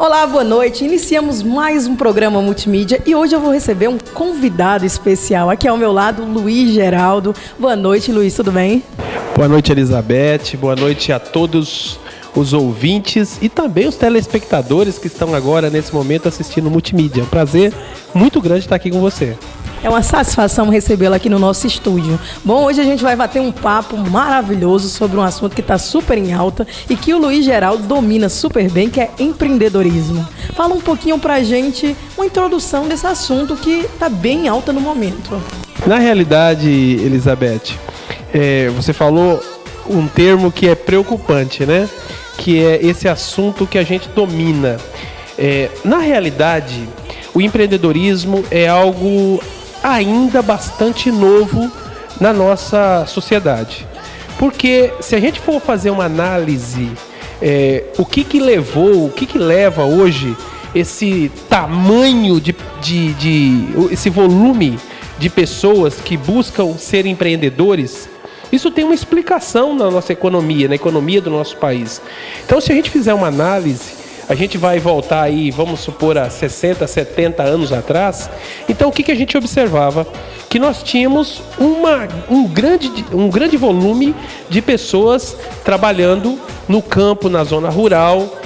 Olá, boa noite. Iniciamos mais um programa multimídia e hoje eu vou receber um convidado especial. Aqui ao meu lado, Luiz Geraldo. Boa noite, Luiz, tudo bem? Boa noite, Elizabeth. Boa noite a todos os ouvintes e também os telespectadores que estão agora, nesse momento, assistindo o multimídia. É um prazer muito grande estar aqui com você. É uma satisfação recebê-lo aqui no nosso estúdio. Bom, hoje a gente vai bater um papo maravilhoso sobre um assunto que está super em alta e que o Luiz Geraldo domina super bem, que é empreendedorismo. Fala um pouquinho pra gente, uma introdução desse assunto que está bem em alta no momento. Na realidade, Elizabeth, você falou um termo que é preocupante, né? Que é esse assunto que a gente domina. Na realidade, o empreendedorismo é algo ainda bastante novo na nossa sociedade. Porque se a gente for fazer uma análise, o que leva hoje esse tamanho esse volume de pessoas que buscam ser empreendedores, isso tem uma explicação na nossa economia, na economia do nosso país. Então, se a gente fizer uma análise, a gente vai voltar aí, vamos supor, a 60, 70 anos atrás. Então, o que a gente observava? Que nós tínhamos um grande volume de pessoas trabalhando no campo, na zona rural,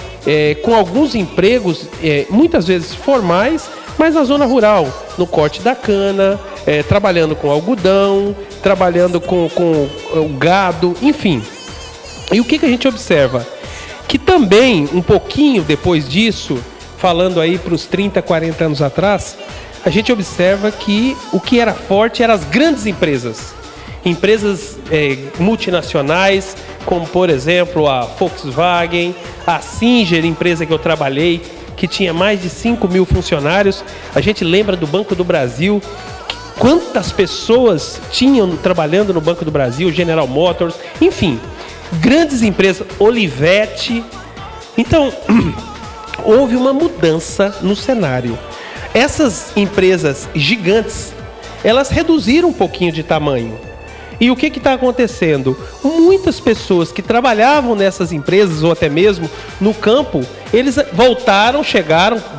com alguns empregos, muitas vezes formais, mas na zona rural, no corte da cana, trabalhando com algodão, trabalhando com o gado, enfim. E o que a gente observa? Que também, um pouquinho depois disso, falando aí para os 30, 40 anos atrás, a gente observa que o que era forte eram as grandes empresas. Empresas multinacionais, como por exemplo a Volkswagen, a Singer, empresa que eu trabalhei, que tinha mais de 5 mil funcionários. A gente lembra do Banco do Brasil, quantas pessoas tinham trabalhando no Banco do Brasil, General Motors, enfim. Grandes empresas, Olivetti. Então, houve uma mudança no cenário. Essas empresas gigantes, elas reduziram um pouquinho de tamanho. E o que está acontecendo? Muitas pessoas que trabalhavam nessas empresas, ou até mesmo no campo, eles voltaram,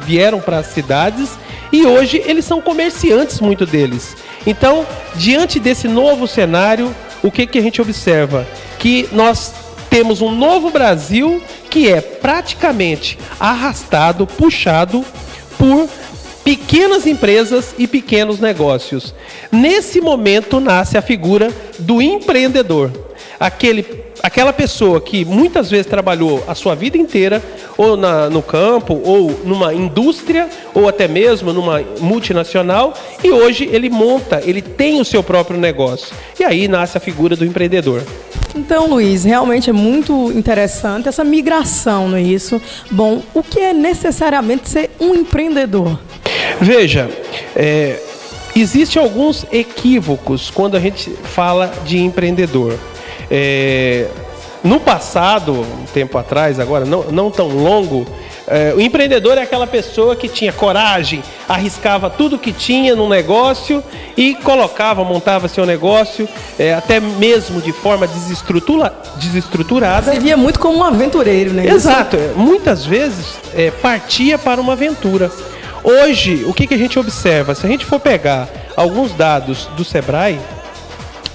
vieram para as cidades e hoje eles são comerciantes, muitos deles. Então, diante desse novo cenário, o que a gente observa? Que nós temos um novo Brasil que é praticamente arrastado, puxado por pequenas empresas e pequenos negócios. Nesse momento nasce a figura do empreendedor. Aquela pessoa que muitas vezes trabalhou a sua vida inteira, ou no campo, ou numa indústria, ou até mesmo numa multinacional, e hoje ele tem o seu próprio negócio. E aí nasce a figura do empreendedor. Então, Luiz, realmente é muito interessante essa migração, não é isso? Bom, o que é necessariamente ser um empreendedor? Veja, existem alguns equívocos quando a gente fala de empreendedor. No passado, um tempo atrás, agora não tão longo, o empreendedor é aquela pessoa que tinha coragem, arriscava tudo que tinha no negócio e montava seu negócio, até mesmo de forma desestruturada. Você via muito como um aventureiro, né? Exato, muitas vezes partia para uma aventura. Hoje, o que a gente observa? Se a gente for pegar alguns dados do Sebrae,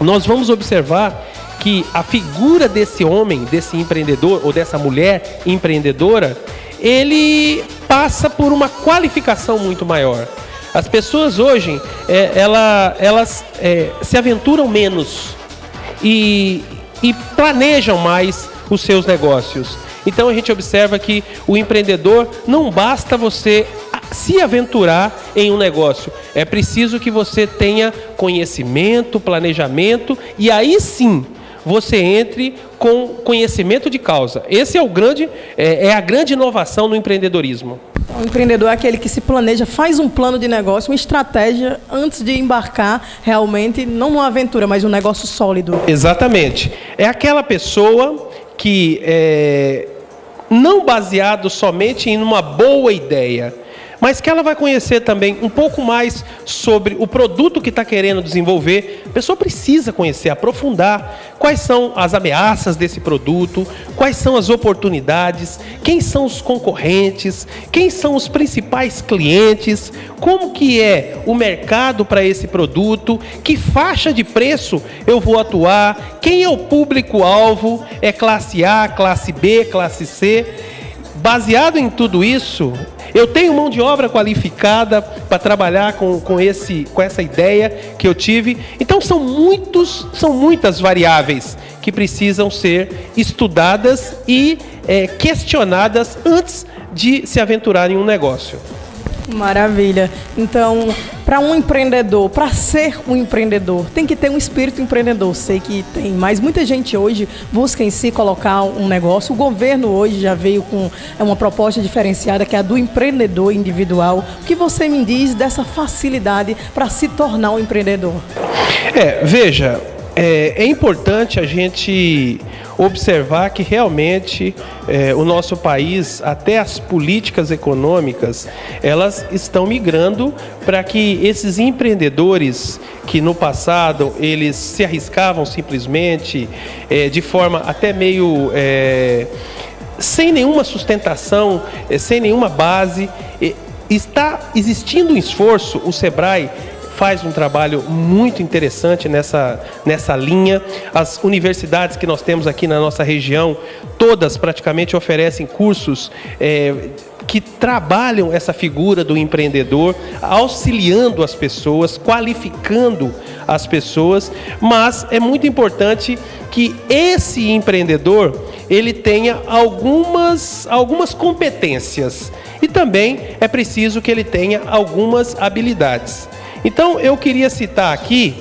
nós vamos observar que a figura desse homem, desse empreendedor ou dessa mulher empreendedora, ele passa por uma qualificação muito maior. As pessoas hoje, elas se aventuram menos e planejam mais os seus negócios. Então a gente observa que o empreendedor, não basta você se aventurar em um negócio, é preciso que você tenha conhecimento, planejamento, e aí sim você entre com conhecimento de causa. Esse é a grande inovação no empreendedorismo. O empreendedor é aquele que se planeja, faz um plano de negócio, uma estratégia antes de embarcar realmente, não numa aventura, mas um negócio sólido. Exatamente. É aquela pessoa que não baseado somente em uma boa ideia, mas que ela vai conhecer também um pouco mais sobre o produto que está querendo desenvolver. A pessoa precisa conhecer, aprofundar quais são as ameaças desse produto, quais são as oportunidades, quem são os concorrentes, quem são os principais clientes, como que é o mercado para esse produto, que faixa de preço eu vou atuar, quem é o público-alvo, é classe A, classe B, classe C. Baseado em tudo isso, eu tenho mão de obra qualificada para trabalhar com essa ideia que eu tive. Então são muitas variáveis que precisam ser estudadas e questionadas antes de se aventurar em um negócio. Maravilha. Então, para um empreendedor, para ser um empreendedor, tem que ter um espírito empreendedor. Sei que tem, mas muita gente hoje busca em si colocar um negócio. O governo hoje já veio com uma proposta diferenciada, que é a do empreendedor individual. O que você me diz dessa facilidade para se tornar um empreendedor? Veja, é importante a gente observar que realmente o nosso país, até as políticas econômicas, elas estão migrando para que esses empreendedores que no passado eles se arriscavam simplesmente de forma até meio sem nenhuma sustentação, sem nenhuma base, está existindo um esforço. O Sebrae faz um trabalho muito interessante nessa linha. As universidades que nós temos aqui na nossa região, todas praticamente oferecem cursos que trabalham essa figura do empreendedor, auxiliando as pessoas, qualificando as pessoas, mas é muito importante que esse empreendedor ele tenha algumas competências e também é preciso que ele tenha algumas habilidades. Então, eu queria citar aqui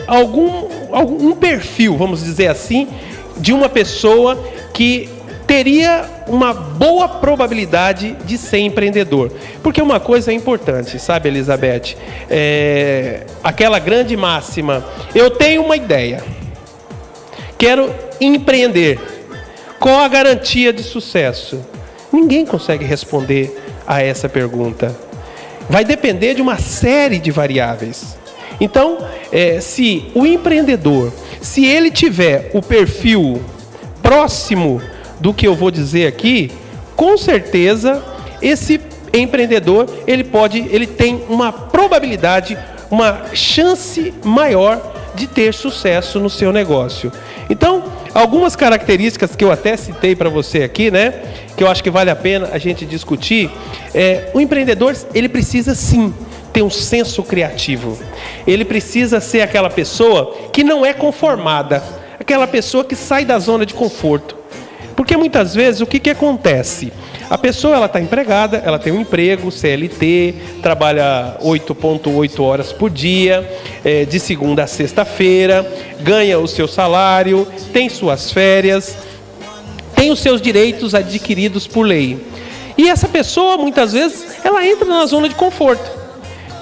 algum perfil, vamos dizer assim, de uma pessoa que teria uma boa probabilidade de ser empreendedor. Porque uma coisa é importante, sabe, Elizabeth? Aquela grande máxima: eu tenho uma ideia, quero empreender. Qual a garantia de sucesso? Ninguém consegue responder a essa pergunta. Vai depender de uma série de variáveis. Então, se o empreendedor, se ele tiver o perfil próximo do que eu vou dizer aqui, com certeza esse empreendedor ele tem uma probabilidade, uma chance maior de ter sucesso no seu negócio. Então, algumas características que eu até citei para você aqui, né, que eu acho que vale a pena a gente discutir, o empreendedor, ele precisa sim ter um senso criativo. Ele precisa ser aquela pessoa que não é conformada, aquela pessoa que sai da zona de conforto. Porque muitas vezes o que acontece? A pessoa ela está empregada, ela tem um emprego, CLT, trabalha 8,8 horas por dia, de segunda a sexta-feira, ganha o seu salário, tem suas férias, tem os seus direitos adquiridos por lei. E essa pessoa, muitas vezes, ela entra na zona de conforto.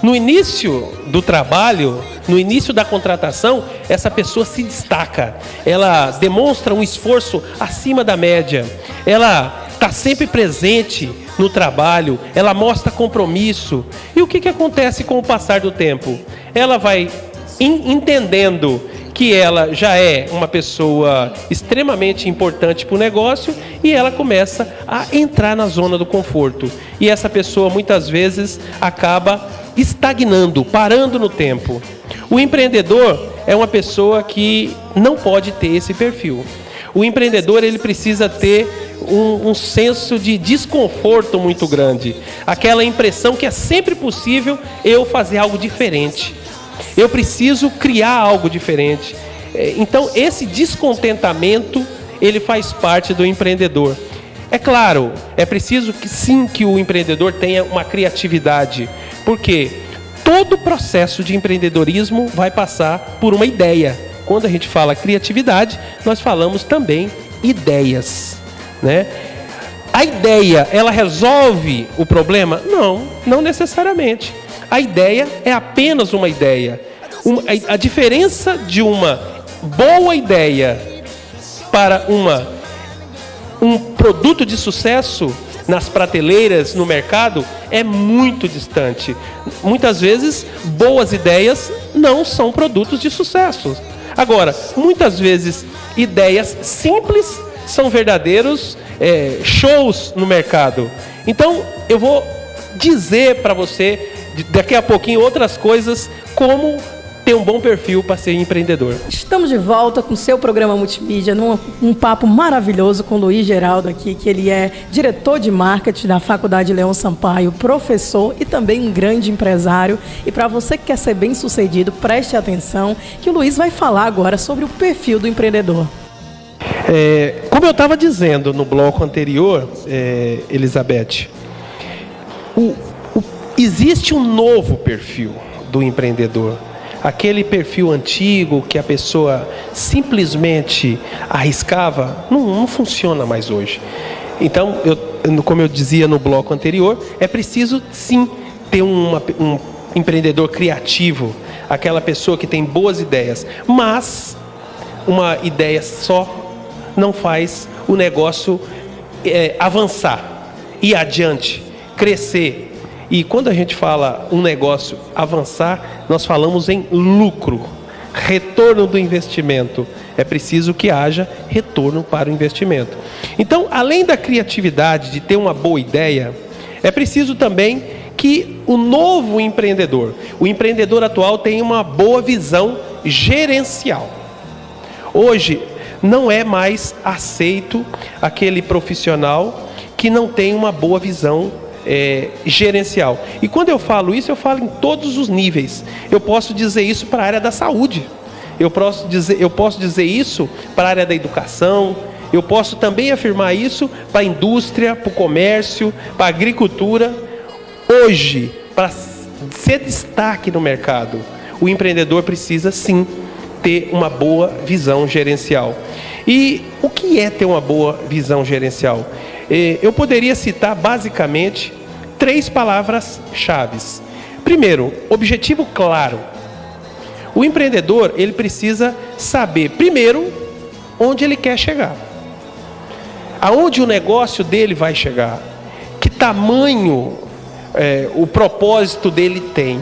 No início do trabalho, no início da contratação, essa pessoa se destaca. Ela demonstra um esforço acima da média. Ela está sempre presente no trabalho. Ela mostra compromisso. E o que acontece com o passar do tempo? Ela vai entendendo que ela já é uma pessoa extremamente importante para o negócio e ela começa a entrar na zona do conforto. E essa pessoa muitas vezes acaba estagnando, parando no tempo. O empreendedor é uma pessoa que não pode ter esse perfil. O empreendedor ele precisa ter um senso de desconforto muito grande. Aquela impressão que é sempre possível eu fazer algo diferente. Eu preciso criar algo diferente. Então, esse descontentamento, ele faz parte do empreendedor. É claro, é preciso que o empreendedor tenha uma criatividade, porque todo processo de empreendedorismo vai passar por uma ideia. Quando a gente fala criatividade, nós falamos também ideias, né? A ideia, ela resolve o problema? Não, não necessariamente. A ideia é apenas uma ideia. A diferença de uma boa ideia para um produto de sucesso nas prateleiras, no mercado, é muito distante. Muitas vezes, boas ideias não são produtos de sucesso. Agora, muitas vezes, ideias simples são verdadeiros shows no mercado. Então, eu vou dizer para você, daqui a pouquinho, outras coisas, como ter um bom perfil para ser empreendedor. Estamos de volta com o seu programa multimídia, num papo maravilhoso com o Luiz Geraldo aqui, que ele é diretor de marketing da Faculdade Leão Sampaio, professor e também um grande empresário. E para você que quer ser bem sucedido, preste atenção que o Luiz vai falar agora sobre o perfil do empreendedor. Como eu estava dizendo no bloco anterior, Elizabeth, existe um novo perfil do empreendedor. Aquele perfil antigo que a pessoa simplesmente arriscava, não funciona mais hoje. Então, como eu dizia no bloco anterior, é preciso sim ter um empreendedor criativo, aquela pessoa que tem boas ideias, mas uma ideia só não faz o negócio avançar, ir adiante, crescer. E quando a gente fala um negócio avançar, nós falamos em lucro, retorno do investimento. É preciso que haja retorno para o investimento. Então, além da criatividade, de ter uma boa ideia, é preciso também que o novo empreendedor, o empreendedor atual, tenha uma boa visão gerencial. Hoje, não é mais aceito aquele profissional que não tem uma boa visão gerencial. E quando eu falo isso, eu falo em todos os níveis. Eu posso dizer isso para a área da saúde, eu posso dizer isso para a área da educação, eu posso também afirmar isso para a indústria, para o comércio, para a agricultura. Hoje, para ser destaque no mercado, o empreendedor precisa sim ter uma boa visão gerencial. E o que é ter uma boa visão gerencial? Eu poderia citar basicamente 3 palavras-chave. Primeiro, objetivo claro. O empreendedor, ele precisa saber, primeiro, onde ele quer chegar. Aonde o negócio dele vai chegar. Que tamanho o propósito dele tem.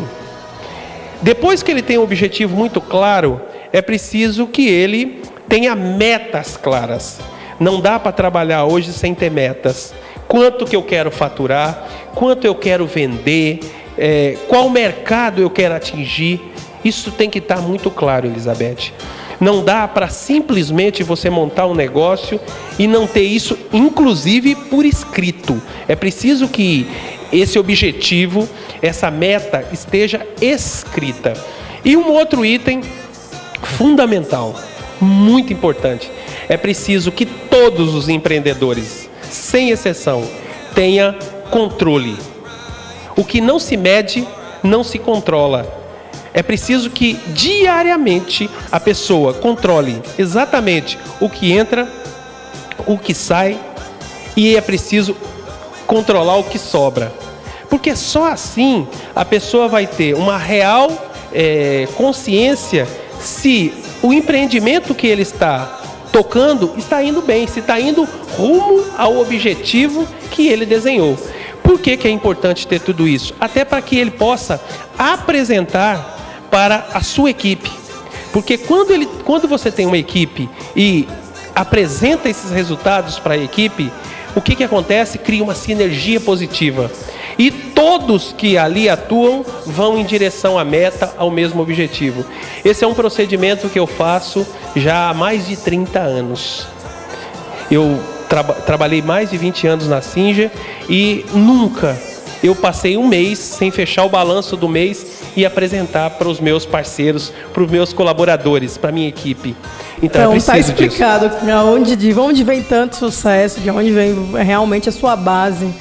Depois que ele tem um objetivo muito claro, é preciso que ele tenha metas claras. Não dá para trabalhar hoje sem ter metas. Quanto que eu quero faturar, quanto eu quero vender, qual mercado eu quero atingir. Isso tem que estar muito claro, Elizabeth. Não dá para simplesmente você montar um negócio e não ter isso, inclusive, por escrito. É preciso que esse objetivo, essa meta, esteja escrita. E um outro item fundamental, muito importante, é preciso que todos os empreendedores, sem exceção, tenham controle. O que não se mede, não se controla. É preciso que diariamente a pessoa controle exatamente o que entra, o que sai, e é preciso controlar o que sobra. Porque só assim a pessoa vai ter uma real consciência se o empreendimento que ele está tocando está indo bem, se está indo rumo ao objetivo que ele desenhou. Por que é importante ter tudo isso? Até para que ele possa apresentar para a sua equipe. Porque quando você tem uma equipe e apresenta esses resultados para a equipe, o que acontece? Cria uma sinergia positiva. E todos que ali atuam vão em direção à meta, ao mesmo objetivo. Esse é um procedimento que eu faço já há mais de 30 anos. Eu trabalhei mais de 20 anos na Singer e nunca eu passei um mês sem fechar o balanço do mês e apresentar para os meus parceiros, para os meus colaboradores, para a minha equipe. Então está explicado de onde vem tanto sucesso, de onde vem realmente a sua base.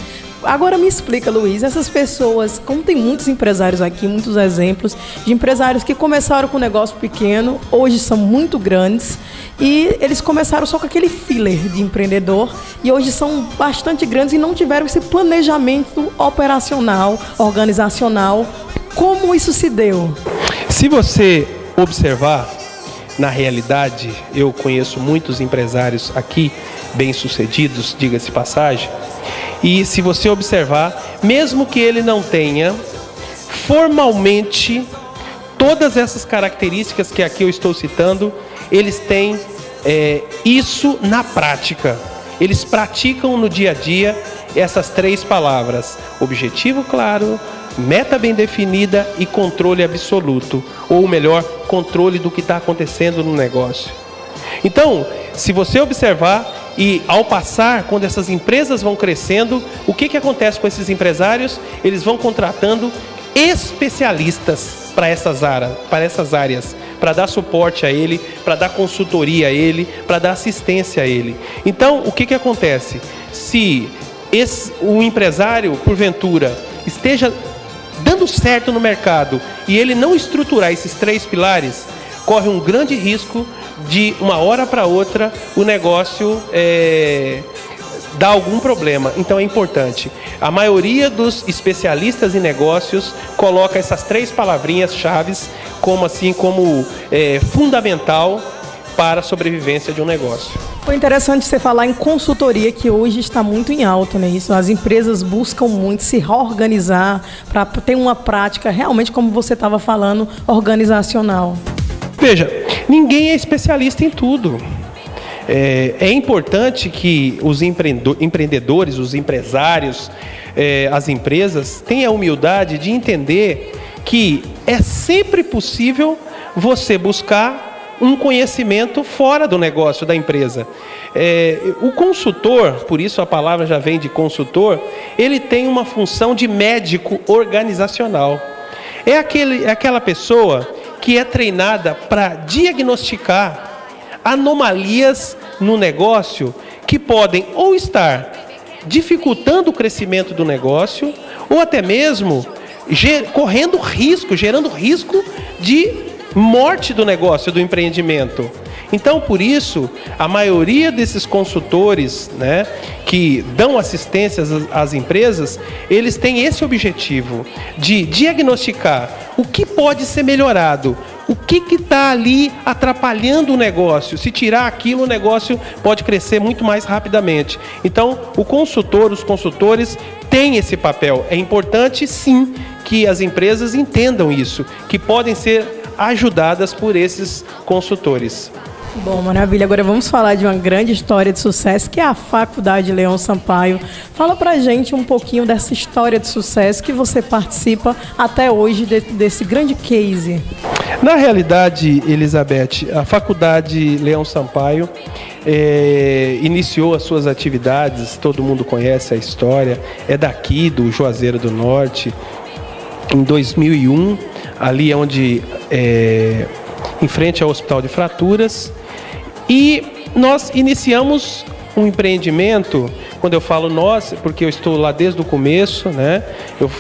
Agora me explica, Luiz, essas pessoas, como tem muitos empresários aqui, muitos exemplos de empresários que começaram com um negócio pequeno, hoje são muito grandes e eles começaram só com aquele filler de empreendedor e hoje são bastante grandes e não tiveram esse planejamento operacional, organizacional. Como isso se deu? Se você observar, na realidade, eu conheço muitos empresários aqui, bem-sucedidos, diga-se passagem, E se você observar, mesmo que ele não tenha formalmente todas essas características que aqui eu estou citando, eles têm isso na prática. Eles praticam no dia a dia essas 3 palavras: objetivo claro, meta bem definida e controle absoluto. Ou melhor, controle do que está acontecendo no negócio. Então, se você observar, e ao passar, quando essas empresas vão crescendo, o que acontece com esses empresários? Eles vão contratando especialistas para essas áreas, para dar suporte a ele, para dar consultoria a ele, para dar assistência a ele. Então, o que acontece? Se o empresário, porventura, esteja dando certo no mercado e ele não estruturar esses 3 pilares, corre um grande risco de uma hora para outra o negócio dar algum problema. Então é importante. A maioria dos especialistas em negócios coloca essas 3 palavrinhas chaves como fundamental para a sobrevivência de um negócio. Foi interessante você falar em consultoria, que hoje está muito em alta, né? Isso, as empresas buscam muito se reorganizar para ter uma prática realmente, como você estava falando, organizacional. Veja, ninguém é especialista em tudo. É importante que os empreendedores, os empresários, as empresas tenham a humildade de entender que é sempre possível você buscar um conhecimento fora do negócio da empresa. O consultor, por isso a palavra já vem de consultor, ele tem uma função de médico organizacional. É aquela pessoa que é treinada para diagnosticar anomalias no negócio que podem ou estar dificultando o crescimento do negócio ou até mesmo gerando risco de morte do negócio, do empreendimento. Então, por isso, a maioria desses consultores, né, que dão assistência às empresas, eles têm esse objetivo de diagnosticar o que pode ser melhorado, o que está ali atrapalhando o negócio. Se tirar aquilo, o negócio pode crescer muito mais rapidamente. Então, os consultores têm esse papel. É importante, sim, que as empresas entendam isso, que podem ser ajudadas por esses consultores. Bom, maravilha. Agora vamos falar de uma grande história de sucesso, que é a Faculdade Leão Sampaio. Fala pra gente um pouquinho dessa história de sucesso que você participa até hoje desse grande case. Na realidade, Elizabeth, a Faculdade Leão Sampaio iniciou as suas atividades, todo mundo conhece a história, é daqui do Juazeiro do Norte, em 2001, ali onde em frente ao Hospital de Fraturas. E nós iniciamos um empreendimento. Quando eu falo nós, porque eu estou lá desde o começo, né?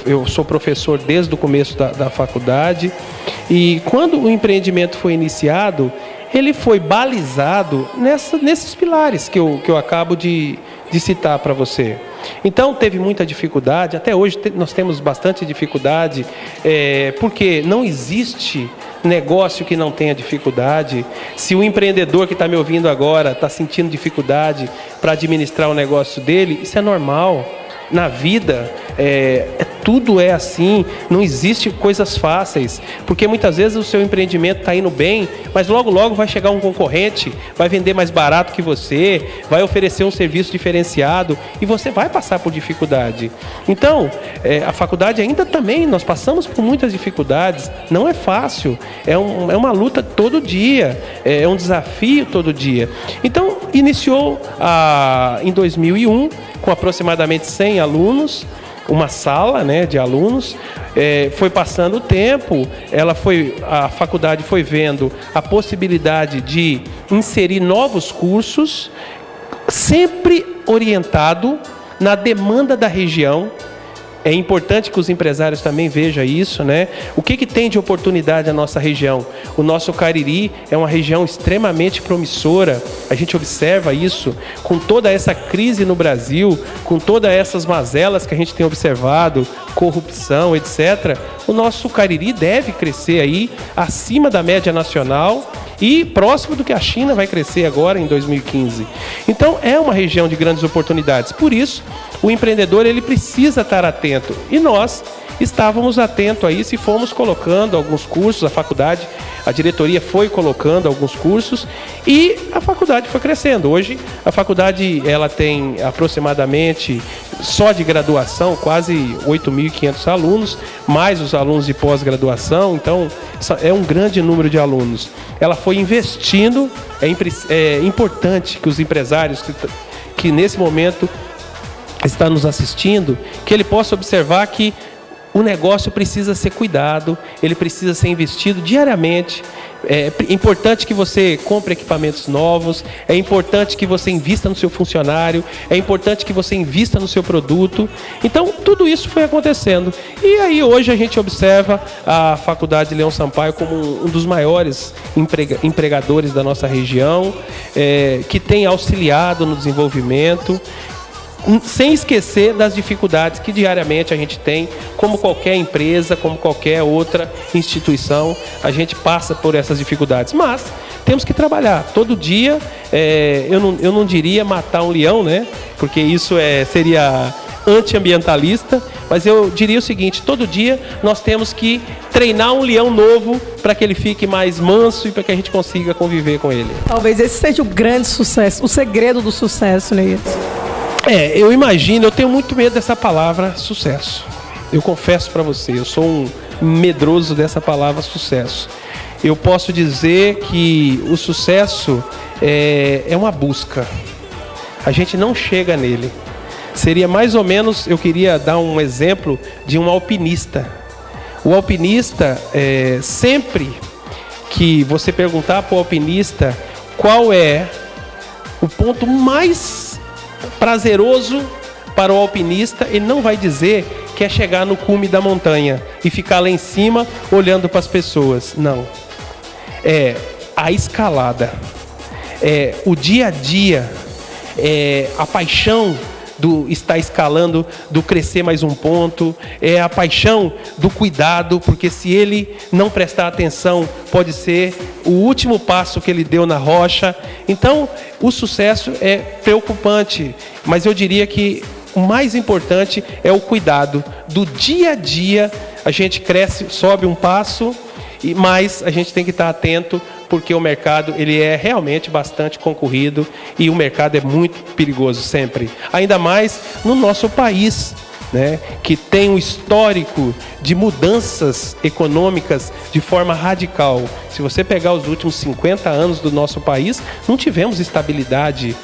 Eu sou professor desde o começo da faculdade. E quando o empreendimento foi iniciado, ele foi balizado nesses pilares que eu acabo de citar para você. Então teve muita dificuldade, até hoje nós temos bastante dificuldade, porque não existe negócio que não tenha dificuldade. Se o empreendedor que está me ouvindo agora está sentindo dificuldade para administrar o negócio dele, isso é normal. Na vida, tudo é assim, não existe coisas fáceis, porque muitas vezes o seu empreendimento está indo bem, mas logo vai chegar um concorrente, vai vender mais barato que você, vai oferecer um serviço diferenciado e você vai passar por dificuldade. Então, a faculdade ainda também, nós passamos por muitas dificuldades, não é fácil, é uma luta todo dia, é um desafio todo dia. Então, iniciou em 2001, com aproximadamente 100 alunos, uma sala, né, de alunos. Foi passando o tempo, a faculdade foi vendo a possibilidade de inserir novos cursos, sempre orientado na demanda da região. É importante que os empresários também vejam isso, né? O que tem de oportunidade na nossa região? O nosso Cariri é uma região extremamente promissora. A gente observa isso com toda essa crise no Brasil, com todas essas mazelas que a gente tem observado, corrupção, etc. O nosso Cariri deve crescer aí acima da média nacional e próximo do que a China vai crescer agora em 2015. Então é uma região de grandes oportunidades. Por isso, o empreendedor ele precisa estar atento. E nós estávamos atentos a isso e fomos colocando alguns cursos, a faculdade, a diretoria foi colocando alguns cursos e a faculdade foi crescendo. Hoje a faculdade ela tem aproximadamente, só de graduação, quase 8.500 alunos, mais os alunos de pós-graduação, então é um grande número de alunos. Ela foi investindo, é importante que os empresários que nesse momento estão nos assistindo, que ele possa observar que o negócio precisa ser cuidado, ele precisa ser investido diariamente. É importante que você compre equipamentos novos, é importante que você invista no seu funcionário, é importante que você invista no seu produto. Então, tudo isso foi acontecendo. E aí, hoje, a gente observa a Faculdade Leão Sampaio como um dos maiores empregadores da nossa região, que tem auxiliado no desenvolvimento, sem esquecer das dificuldades que diariamente a gente tem, como qualquer empresa, como qualquer outra instituição, a gente passa por essas dificuldades, mas temos que trabalhar todo dia. Eu não diria matar um leão, né? Porque isso seria antiambientalista, mas eu diria o seguinte: todo dia nós temos que treinar um leão novo para que ele fique mais manso e para que a gente consiga conviver com ele. Talvez esse seja o grande sucesso, o segredo do sucesso, né? Eu imagino, eu tenho muito medo dessa palavra sucesso. Eu confesso para você, eu sou um medroso dessa palavra sucesso. Eu posso dizer que o sucesso é uma busca. A gente não chega nele. Seria mais ou menos, eu queria dar um exemplo de um alpinista. O alpinista, sempre que você perguntar para o alpinista qual é o ponto mais prazeroso para o alpinista, ele não vai dizer que é chegar no cume da montanha e ficar lá em cima olhando para as pessoas. Não. É a escalada, é o dia a dia, é a paixão do estar escalando, do crescer mais um ponto, é a paixão do cuidado, porque se ele não prestar atenção, pode ser o último passo que ele deu na rocha. Então, o sucesso é preocupante, mas eu diria que o mais importante é o cuidado. Do dia a dia, a gente cresce, sobe um passo, mas a gente tem que estar atento, porque o mercado ele é realmente bastante concorrido e o mercado é muito perigoso sempre. Ainda mais no nosso país, né, que tem um histórico de mudanças econômicas de forma radical. Se você pegar os últimos 50 anos do nosso país, não tivemos estabilidade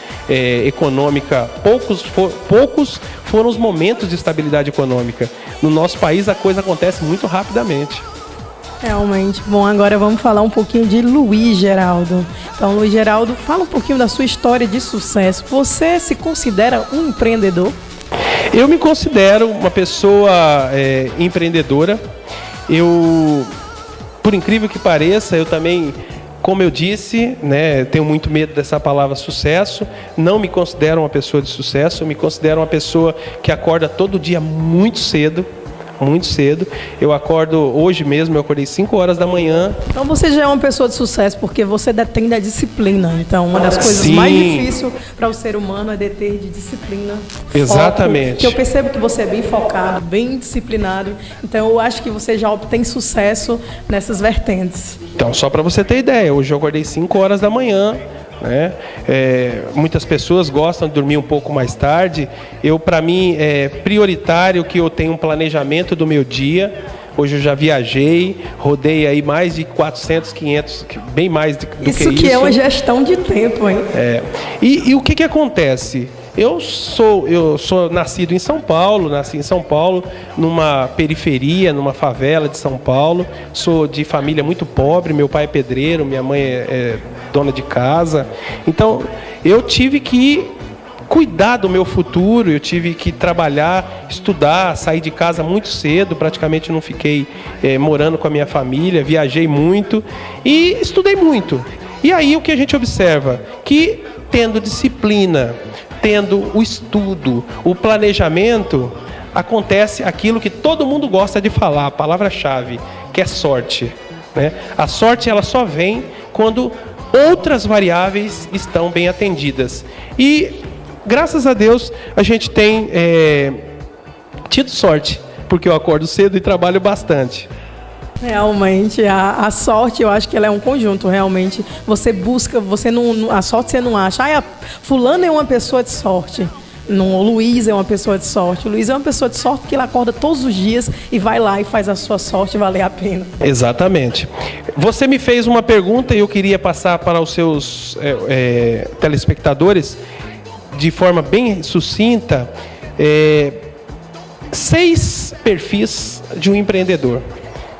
econômica. Poucos foram os momentos de estabilidade econômica. No nosso país a coisa acontece muito rapidamente. Realmente. Bom, agora vamos falar um pouquinho de Luiz Geraldo. Então, Luiz Geraldo, fala um pouquinho da sua história de sucesso. Você se considera um empreendedor? Eu me considero uma pessoa empreendedora. Por incrível que pareça, eu também, como eu disse, né, tenho muito medo dessa palavra sucesso. Não me considero uma pessoa de sucesso. Eu me considero uma pessoa que acorda todo dia muito cedo. Muito cedo. Eu acordo, hoje mesmo, eu acordei 5 horas da manhã. Então você já é uma pessoa de sucesso, porque você detém da disciplina. Então, uma das coisas mais difíceis para o ser humano é deter de disciplina. Exatamente. Foco, que eu percebo que você é bem focado, bem disciplinado. Então, eu acho que você já obtém sucesso nessas vertentes. Então, só para você ter ideia, hoje eu acordei 5 horas da manhã. Né? Muitas pessoas gostam de dormir um pouco mais tarde. Para mim é prioritário que eu tenha um planejamento do meu dia. Hoje eu já viajei, rodei aí mais de 400, 500, bem mais do que isso. Isso que é uma gestão de tempo, hein? E o que acontece? Eu sou nascido em São Paulo, nasci em São Paulo, numa periferia, numa favela de São Paulo. Sou de família muito pobre, meu pai é pedreiro, minha mãe é dona de casa. Então, eu tive que cuidar do meu futuro, eu tive que trabalhar, estudar, sair de casa muito cedo, praticamente não fiquei morando com a minha família, viajei muito e estudei muito. E aí o que a gente observa? Que tendo disciplina, tendo o estudo, o planejamento, acontece aquilo que todo mundo gosta de falar, a palavra-chave, que é sorte. Né? A sorte ela só vem quando outras variáveis estão bem atendidas. E, graças a Deus, a gente tem tido sorte, porque eu acordo cedo e trabalho bastante. Realmente, a sorte, eu acho que ela é um conjunto, realmente. Você busca, a sorte você não acha. Fulano é uma pessoa de sorte. Não, o Luiz é uma pessoa de sorte. O Luiz é uma pessoa de sorte porque ele acorda todos os dias e vai lá e faz a sua sorte valer a pena. Exatamente. Você me fez uma pergunta e eu queria passar para os seus telespectadores de forma bem sucinta 6 perfis de um empreendedor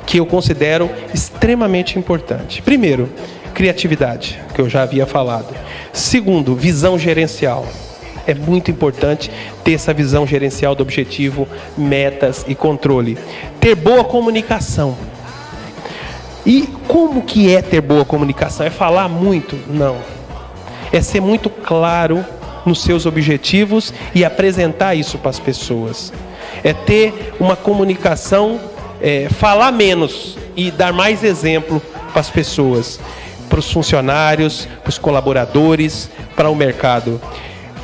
que eu considero extremamente importante. Primeiro, criatividade, que eu já havia falado. Segundo, visão gerencial. É muito importante ter essa visão gerencial do objetivo, metas e controle. Ter boa comunicação. E como que é ter boa comunicação? É falar muito? Não. É ser muito claro nos seus objetivos e apresentar isso para as pessoas. É ter uma comunicação, falar menos e dar mais exemplo para as pessoas, para os funcionários, para os colaboradores, para o mercado.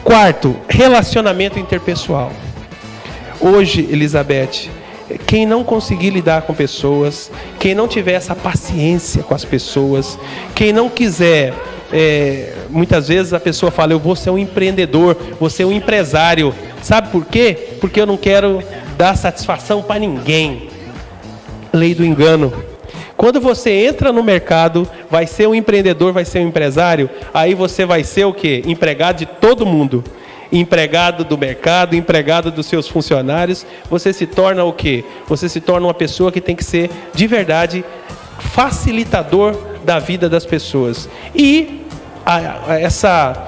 Quarto, relacionamento interpessoal. Hoje, Elizabeth, quem não conseguir lidar com pessoas, quem não tiver essa paciência com as pessoas, quem não quiser, muitas vezes a pessoa fala, eu vou ser um empreendedor, vou ser um empresário. Sabe por quê? Porque eu não quero dar satisfação para ninguém. Lei do engano. Quando você entra no mercado, vai ser um empreendedor, vai ser um empresário, aí você vai ser o quê? Empregado de todo mundo. Empregado do mercado, empregado dos seus funcionários. Você se torna o quê? Você se torna uma pessoa que tem que ser, de verdade, facilitador da vida das pessoas. E essa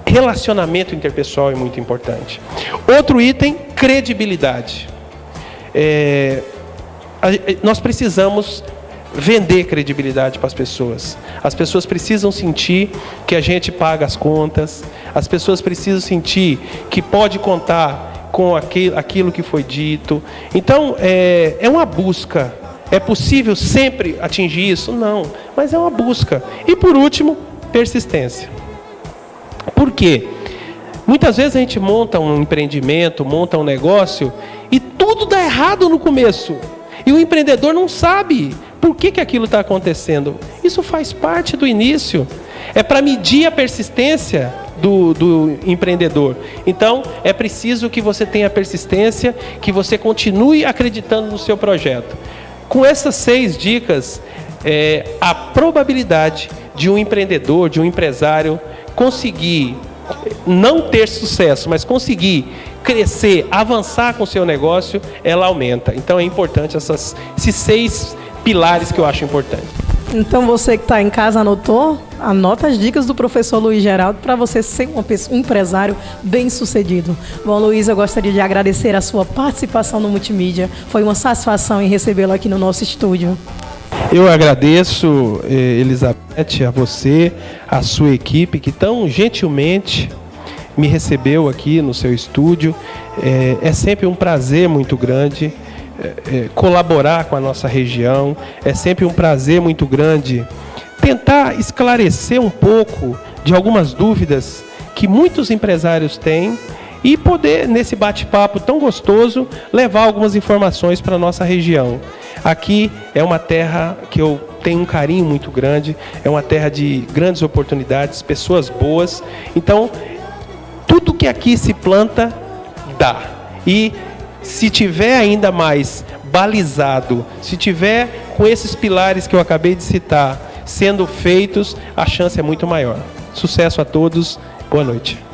relacionamento interpessoal é muito importante. Outro item, credibilidade. Nós precisamos vender credibilidade para as pessoas. As pessoas precisam sentir que a gente paga as contas. As pessoas precisam sentir que pode contar com aquilo que foi dito. Então, é uma busca. É possível sempre atingir isso? Não, mas é uma busca. E por último, persistência. Por quê? Muitas vezes a gente monta um empreendimento, monta um negócio e tudo dá errado no começo. E o empreendedor não sabe por que aquilo está acontecendo. Isso faz parte do início. É para medir a persistência do empreendedor. Então, é preciso que você tenha persistência, que você continue acreditando no seu projeto. Com essas 6 dicas, a probabilidade de um empreendedor, de um empresário, conseguir não ter sucesso, mas conseguir crescer, avançar com o seu negócio, ela aumenta. Então é importante esses 6 pilares que eu acho importante. Então você que está em casa anotou? Anota as dicas do professor Luiz Geraldo para você ser um empresário bem-sucedido. Bom, Luiz, eu gostaria de agradecer a sua participação no Multimídia. Foi uma satisfação em recebê-lo aqui no nosso estúdio. Eu agradeço, Elizabeth, a você, a sua equipe, que tão gentilmente me recebeu aqui no seu estúdio. É sempre um prazer muito grande colaborar com a nossa região. É sempre um prazer muito grande tentar esclarecer um pouco de algumas dúvidas que muitos empresários têm e poder, nesse bate-papo tão gostoso, levar algumas informações para a nossa região. Aqui é uma terra que eu tenho um carinho muito grande, é uma terra de grandes oportunidades, pessoas boas. Então, tudo que aqui se planta, dá. E se tiver ainda mais balizado, se tiver com esses pilares que eu acabei de citar sendo feitos, a chance é muito maior. Sucesso a todos, boa noite.